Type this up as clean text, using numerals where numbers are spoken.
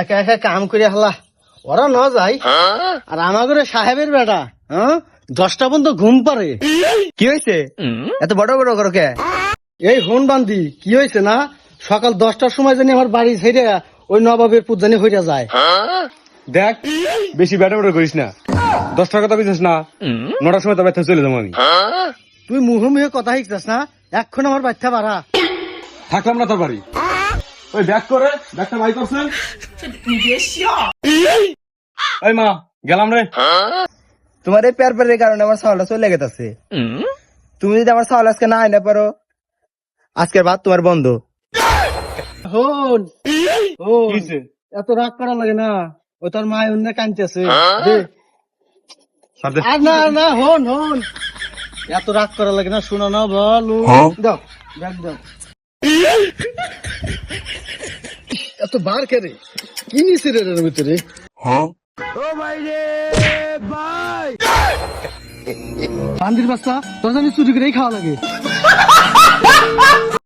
একা একা কাম করে হালা ওরা ন যায় আর আমার ঘরে সাহেবের বেটা হ্যাঁ 10টা পর্যন্ত ঘুম পারে। কি হয়েছে এত বড় বড় করো কে? এই হন বান্দি কি হয়েছে না সকাল 10টার সময় জানি আমার বাড়ি ছেড়ে ওই নবাবের পুত জানি হইয়া যায়। দেখ বেশি ব্যাটা ব্যাটা করিস না, 10 টাকা তো বিছিস না, 9টার সময় তো ব্যথা চলে যাবো আমি। তুই মুহে কথা শিখছিস না এখন আমার বাচ্চা বাড়া থাকলাম না তোর বাড়ি। ওই ব্যাগ করে ব্যাগটা বাই করছেন। ওই মা গেলাম রে। তোমার এই পেয়ার পেয়ারের কারণে আমার চাউলটা চলে গেছে। তুমি যদি আমার চাউল আজকে না আইনা পারো আজকের বাদ তোমার বন্ধ। হন কি হন হইছে? এত রাগ করা লাগে না ও তোর মা অন্য কাঁদতেছে ছাড় দে। আর না না হন হন এত রাগ করা লাগে না শোনা না বলো দাও ব্যাগ দাও এত বার কে রে কি নিছে রে এর ভিতরে ও ভাই রে ভাই বান্দির বাচ্চা তোর জানি চুরি করেই খাওয়া লাগে।